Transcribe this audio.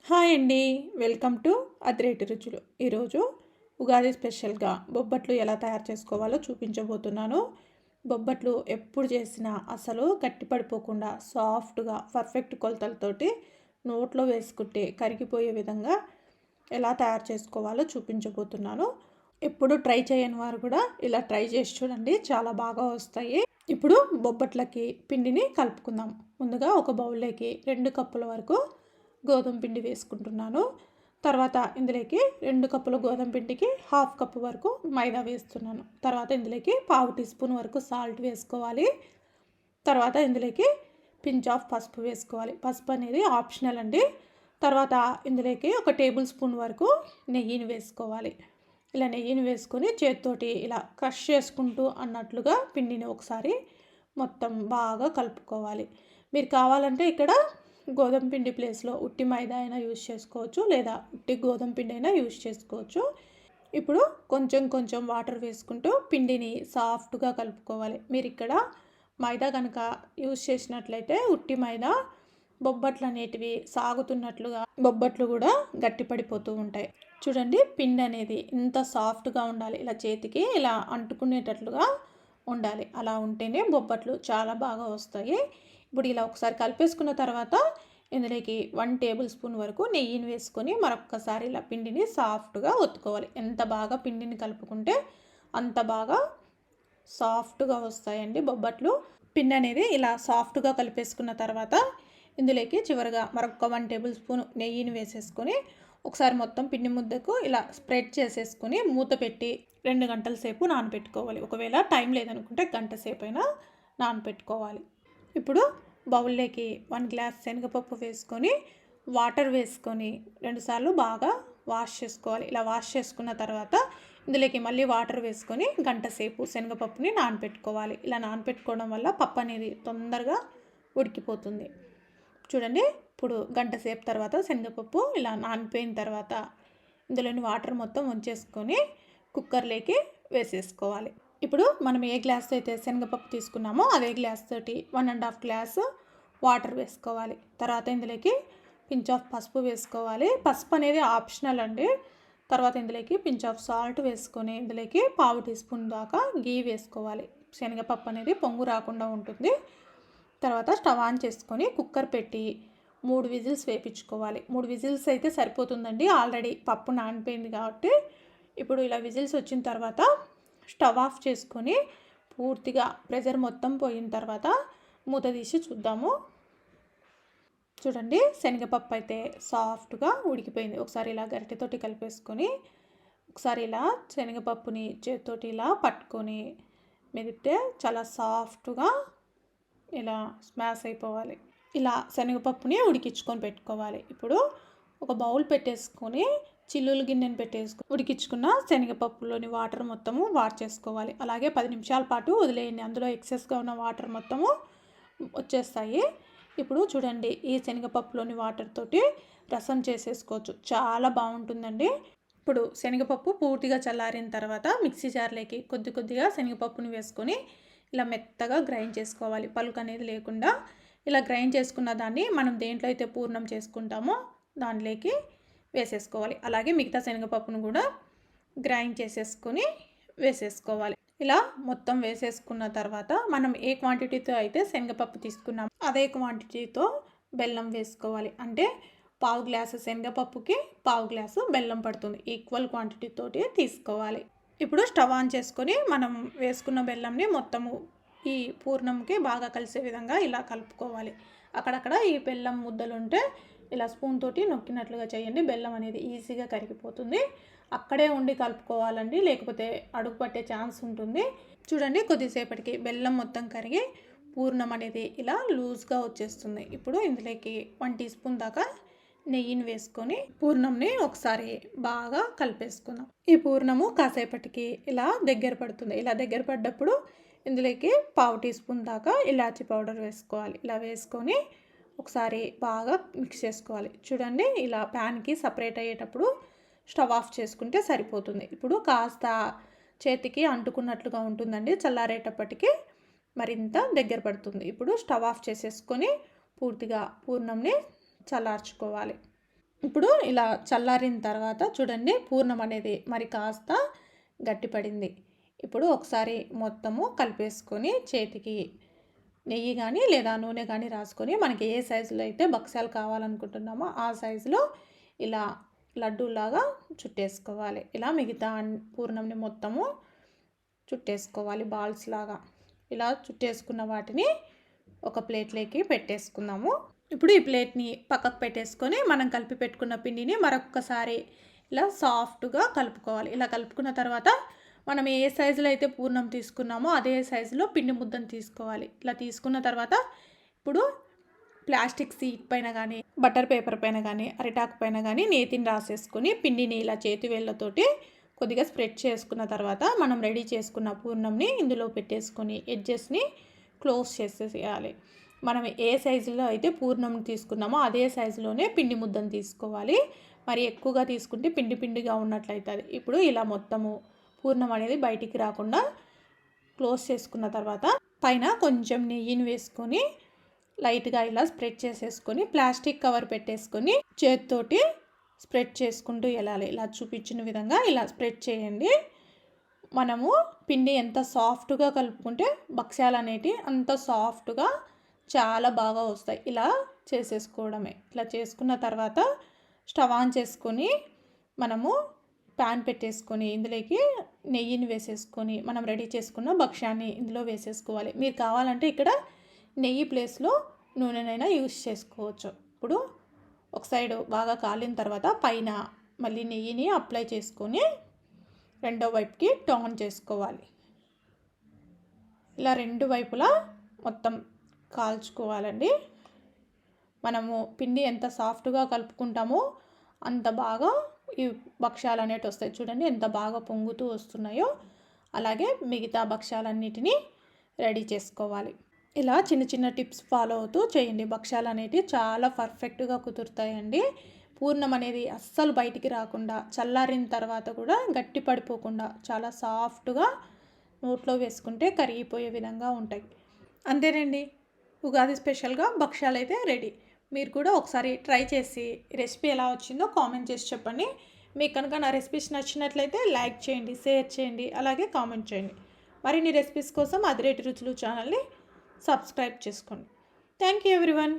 Hi అండి. Welcome to అదిరేటి రుచులు. ఈరోజు ఉగాది స్పెషల్గా బొబ్బట్లు ఎలా తయారు చేసుకోవాలో చూపించబోతున్నాను. బొబ్బట్లు ఎప్పుడు చేసినా అసలు గట్టిపడిపోకుండా సాఫ్ట్గా పర్ఫెక్ట్ కొలతలతోటి నోట్లో వేసుకుంటే కరిగిపోయే విధంగా ఎలా తయారు చేసుకోవాలో చూపించబోతున్నాను. ఎప్పుడు ట్రై చేయని వారు కూడా ఇలా ట్రై చేసి చూడండి, చాలా బాగా వస్తాయి. ఇప్పుడు బొబ్బట్లకి పిండిని కలుపుకుందాం. ముందుగా ఒక బౌల్లోకి 2 కప్పుల వరకు గోధుమ పిండి వేసుకుంటున్నాను. తర్వాత ఇందులోకి 2 కప్పుల గోధుమ పిండికి 1/2 కప్పు వరకు మైదా వేస్తున్నాను. తర్వాత ఇందులోకి 1/2 టీ స్పూన్ వరకు సాల్ట్ వేసుకోవాలి. తర్వాత ఇందులోకి పించ్ ఆఫ్ పసుపు వేసుకోవాలి. పసుపు అనేది ఆప్షనల్ అండి. తర్వాత ఇందులోకి 1 టేబుల్ స్పూన్ వరకు నెయ్యిని వేసుకోవాలి. ఇలా నెయ్యిని వేసుకొని చేతితోటి ఇలా క్రష్ చేసుకుంటూ అన్నట్లుగా పిండిని ఒకసారి మొత్తం బాగా కలుపుకోవాలి. మీరు కావాలంటే ఇక్కడ గోధుమ పిండి ప్లేస్లో ఉట్టి మైదా అయినా యూజ్ చేసుకోవచ్చు, లేదా ఉట్టి గోధుమ పిండి అయినా యూజ్ చేసుకోవచ్చు. ఇప్పుడు కొంచెం కొంచెం వాటర్ వేసుకుంటూ పిండిని సాఫ్ట్గా కలుపుకోవాలి. మీరు ఇక్కడ మైదా కనుక యూజ్ చేసినట్లయితే ఉట్టి మైదా బొబ్బట్లు అనేటివి సాగుతున్నట్లుగా బొబ్బట్లు కూడా గట్టిపడిపోతూ ఉంటాయి. చూడండి, పిండి అనేది ఇంత సాఫ్ట్గా ఉండాలి. ఇలా చేతికి ఇలా అంటుకునేటట్లుగా ఉండాలి. అలా ఉంటేనే బొబ్బట్లు చాలా బాగా వస్తాయి. ఇప్పుడు ఇలా ఒకసారి కలిపేసుకున్న తర్వాత ఇందులోకి 1 టేబుల్ స్పూన్ వరకు నెయ్యిని వేసుకొని మరొక్కసారి ఇలా పిండిని సాఫ్ట్గా ఒత్తుకోవాలి. ఎంత బాగా పిండిని కలుపుకుంటే అంత బాగా సాఫ్ట్గా వస్తాయండి బొబ్బట్లు. పిండి అనేది ఇలా సాఫ్ట్గా కలిపేసుకున్న తర్వాత ఇందులోకి చివరిగా మరొక 1 టేబుల్ స్పూన్ నెయ్యిని వేసేసుకొని ఒకసారి మొత్తం పిండి ముద్దకు ఇలా స్ప్రెడ్ చేసేసుకొని మూత పెట్టి 2 గంటల సేపు నానబెట్టుకోవాలి. ఒకవేళ టైం లేదనుకుంటే గంట సేపు అయినా నానబెట్టుకోవాలి. ఇప్పుడు బౌల్లోకి 1 గ్లాస్ శనగపప్పు వేసుకొని వాటర్ వేసుకొని 2 సార్లు బాగా వాష్ చేసుకోవాలి. ఇలా వాష్ చేసుకున్న తర్వాత ఇందులోకి మళ్ళీ వాటర్ వేసుకొని గంట సేపు శనగపప్పుని నానబెట్టుకోవాలి. ఇలా నానబెట్టుకోవడం వల్ల పప్పు అనేది తొందరగా ఉడికిపోతుంది. చూడండి, ఇప్పుడు గంట సేపు తర్వాత శనగపప్పు ఇలా నానిపోయిన తర్వాత ఇందులోని వాటర్ మొత్తం వంచేసుకొని కుక్కర్లోకి వేసేసుకోవాలి. ఇప్పుడు మనం ఏ గ్లాస్ అయితే శనగపప్పు తీసుకున్నామో అదే గ్లాస్ తోటి 1.5 గ్లాసు వాటర్ వేసుకోవాలి. తర్వాత ఇందులోకి పించ్ ఆఫ్ పసుపు వేసుకోవాలి. పసుపు అనేది ఆప్షనల్ అండి. తర్వాత ఇందులోకి పించ్ ఆఫ్ సాల్ట్ వేసుకొని ఇందులోకి 1/2 టీ స్పూన్ దాకా గీ వేసుకోవాలి. శనగపప్పు అనేది పొంగు రాకుండా ఉంటుంది. తర్వాత స్టవ్ ఆన్ చేసుకొని కుక్కర్ పెట్టి 3 విజిల్స్ వేయించుకోవాలి. 3 విజిల్స్ అయితే సరిపోతుందండి, ఆల్రెడీ పప్పు నానిపోయింది కాబట్టి. ఇప్పుడు ఇలా విజిల్స్ వచ్చిన తర్వాత స్టవ్ ఆఫ్ చేసుకొని పూర్తిగా ప్రెషర్ మొత్తం పోయిన తర్వాత మూత తీసి చూద్దాము. చూడండి, శనగపప్పు అయితే సాఫ్ట్గా ఉడికిపోయింది. ఒకసారి ఇలా గరిటెతోటి కలిపేసుకొని ఒకసారి ఇలా శనగపప్పుని చేతితోటి ఇలా పట్టుకొని మెదిపితే చాలా సాఫ్ట్గా ఇలా స్మాష్ అయిపోవాలి. ఇలా శనగపప్పుని ఉడికించుకొని పెట్టుకోవాలి. ఇప్పుడు ఒక బౌల్ పెట్టేసుకొని చిల్లులు గిన్నెని పెట్టేసుకొని ఉడికించుకున్న శనగపప్పులోని వాటర్ మొత్తము వార్చేసుకోవాలి. అలాగే 10 నిమిషాల పాటు వదిలేయండి. అందులో ఎక్సెస్గా ఉన్న వాటర్ మొత్తము వచ్చేస్తాయి. ఇప్పుడు చూడండి, ఈ శనగపప్పులోని వాటర్ తోటి రసం చేసేసుకోవచ్చు. చాలా బాగుంటుందండి. ఇప్పుడు శనగపప్పు పూర్తిగా చల్లారిన తర్వాత మిక్సీ జార్లోకి కొద్ది కొద్దిగా శనగపప్పుని వేసుకొని ఇలా మెత్తగా గ్రైండ్ చేసుకోవాలి. పలుకు అనేది లేకుండా ఇలా గ్రైండ్ చేసుకున్న దాన్ని మనం దేంట్లో అయితే పూర్ణం చేసుకుంటామో దాంట్లోకి వేసేసుకోవాలి. అలాగే మిగతా శనగపప్పును కూడా గ్రైండ్ చేసేసుకొని వేసేసుకోవాలి. ఇలా మొత్తం వేసేసుకున్న తర్వాత మనం ఏ క్వాంటిటీతో అయితే శనగపప్పు తీసుకున్నామో అదే క్వాంటిటీతో బెల్లం వేసుకోవాలి. అంటే 1/2 గ్లాసు శనగపప్పుకి 1/2 గ్లాసు బెల్లం పడుతుంది. ఈక్వల్ క్వాంటిటీతోటి తీసుకోవాలి. ఇప్పుడు స్టవ్ ఆన్ చేసుకొని మనం వేసుకున్న బెల్లంని మొత్తము ఈ పూర్ణంకి బాగా కలిసే విధంగా ఇలా కలుపుకోవాలి. అక్కడక్కడ ఈ బెల్లం ముద్దలు ఉంటే ఇలా స్పూన్ తోటి నొక్కినట్లుగా చేయండి. బెల్లం అనేది ఈజీగా కరిగిపోతుంది. అక్కడే ఉండి కలుపుకోవాలండి, లేకపోతే అడుగు పట్టే ఛాన్స్ ఉంటుంది. చూడండి, కొద్దిసేపటికి బెల్లం మొత్తం కరిగి పూర్ణం అనేది ఇలా లూజ్గా వచ్చేస్తుంది. ఇప్పుడు ఇందులోకి 1 టీ స్పూన్ దాకా నెయ్యిని వేసుకొని పూర్ణంని ఒకసారి బాగా కలిపేసుకుందాం. ఈ పూర్ణము కాసేపటికి ఇలా దగ్గర పడుతుంది. ఇలా దగ్గర పడ్డప్పుడు ఇందులోకి 1/2 టీ స్పూన్ దాకా ఇలాచీ పౌడర్ వేసుకోవాలి. ఇలా వేసుకొని ఒకసారి బాగా మిక్స్ చేసుకోవాలి. చూడండి, ఇలా ప్యాన్కి సపరేట్ అయ్యేటప్పుడు స్టవ్ ఆఫ్ చేసుకుంటే సరిపోతుంది. ఇప్పుడు కాస్త చేతికి అంటుకున్నట్లుగా ఉంటుందండి. చల్లారేటప్పటికి మరింత దగ్గర పడుతుంది. ఇప్పుడు స్టవ్ ఆఫ్ చేసేసుకొని పూర్తిగా పూర్ణంని చల్లార్చుకోవాలి. ఇప్పుడు ఇలా చల్లారిన తర్వాత చూడండి పూర్ణం అనేది మరి కాస్త గట్టిపడింది. ఇప్పుడు ఒకసారి మొత్తము కలిపేసుకొని చేతికి నెయ్యి కానీ లేదా నూనె కానీ రాసుకొని మనకి ఏ సైజులో అయితే బక్సాలు కావాలనుకుంటున్నామో ఆ సైజులో ఇలా లడ్డూలాగా చుట్టేసుకోవాలి. ఇలా మిగతా పూర్ణంని మొత్తము చుట్టేసుకోవాలి బాల్స్ లాగా. ఇలా చుట్టేసుకున్న వాటిని ఒక ప్లేట్లోకి పెట్టేసుకుందాము. ఇప్పుడు ఈ ప్లేట్ని పక్కకు పెట్టేసుకొని మనం కలిపి పెట్టుకున్న పిండిని మరొకసారి ఇలా సాఫ్ట్గా కలుపుకోవాలి. ఇలా కలుపుకున్న తర్వాత మనం ఏ సైజులో అయితే పూర్ణం తీసుకున్నామో అదే సైజులో పిండి ముద్దను తీసుకోవాలి. ఇలా తీసుకున్న తర్వాత ఇప్పుడు ప్లాస్టిక్ సీట్ పైన కానీ బటర్ పేపర్ పైన కానీ అరిటాకు పైన కానీ నేతిని రాసేసుకొని పిండిని ఇలా చేతి వేళ్ళతోటి కొద్దిగా స్ప్రెడ్ చేసుకున్న తర్వాత మనం రెడీ చేసుకున్న పూర్ణంని ఇందులో పెట్టేసుకొని ఎడ్జెస్ని క్లోజ్ చేసేయాలి. మనం ఏ సైజులో అయితే పూర్ణం తీసుకున్నామో అదే సైజులోనే పిండి ముద్దను తీసుకోవాలి. మరి ఎక్కువగా తీసుకుంటే పిండి పిండిగా ఉన్నట్లయితుంది. ఇప్పుడు ఇలా మొత్తము పూర్ణం అనేది బయటికి రాకుండా క్లోజ్ చేసుకున్న తర్వాత పైన కొంచెం నెయ్యిని వేసుకొని లైట్గా ఇలా స్ప్రెడ్ చేసేసుకొని ప్లాస్టిక్ కవర్ పెట్టేసుకొని చేతితోటి స్ప్రెడ్ చేసుకుంటూ వెళ్ళాలి. ఇలా చూపించిన విధంగా ఇలా స్ప్రెడ్ చేయండి. మనము పిండి ఎంత సాఫ్ట్గా కలుపుకుంటే భక్ష్యాలు అనేటివి అంత సాఫ్ట్గా చాలా బాగా వస్తాయి. ఇలా చేసేసుకోవడమే. ఇలా చేసుకున్న తర్వాత స్టవ్ ఆన్ చేసుకొని మనము ప్యాన్ పెట్టేసుకొని ఇందులోకి నెయ్యిని వేసేసుకొని మనం రెడీ చేసుకున్న భక్ష్యాన్ని ఇందులో వేసేసుకోవాలి. మీరు కావాలంటే ఇక్కడ నెయ్యి ప్లేస్లో నూనెనైనా యూస్ చేసుకోవచ్చు. ఇప్పుడు ఒక సైడు బాగా కాలిన తర్వాత పైన మళ్ళీ నెయ్యిని అప్లై చేసుకొని రెండో వైపుకి టర్న్ చేసుకోవాలి. ఇలా రెండు వైపులా మొత్తం కాల్చుకోవాలండి. మనము పిండి ఎంత సాఫ్ట్గా కలుపుకుంటామో అంత బాగా ఈ భక్ష్యాలు అనేవి వస్తాయి. చూడండి ఎంత బాగా పొంగుతూ వస్తున్నాయో. అలాగే మిగతా భక్ష్యాలన్నిటినీ రెడీ చేసుకోవాలి. ఇలా చిన్న చిన్న టిప్స్ ఫాలో అవుతూ చేయండి. భక్ష్యాలు అనేవి చాలా పర్ఫెక్ట్గా కుదురుతాయండి. పూర్ణం అనేది అస్సలు బయటికి రాకుండా చల్లారిన తర్వాత కూడా గట్టి పడిపోకుండా చాలా సాఫ్ట్గా నోట్లో వేసుకుంటే కరిగిపోయే విధంగా ఉంటాయి. అంతేనండి, ఉగాది స్పెషల్గా భక్ష్యాలు అయితే రెడీ. మీరు కూడా ఒకసారి ట్రై చేసి రెసిపీ ఎలా వచ్చిందో కామెంట్ చేసి చెప్పండి. మీకు కనుక నా రెసిపీస్ నచ్చినట్లయితే లైక్ చేయండి, షేర్ చేయండి, అలాగే కామెంట్ చేయండి. మరిన్ని రెసిపీస్ కోసం అదిరేటి రుచులు ఛానల్ని సబ్స్క్రైబ్ చేసుకోండి. Thank you everyone.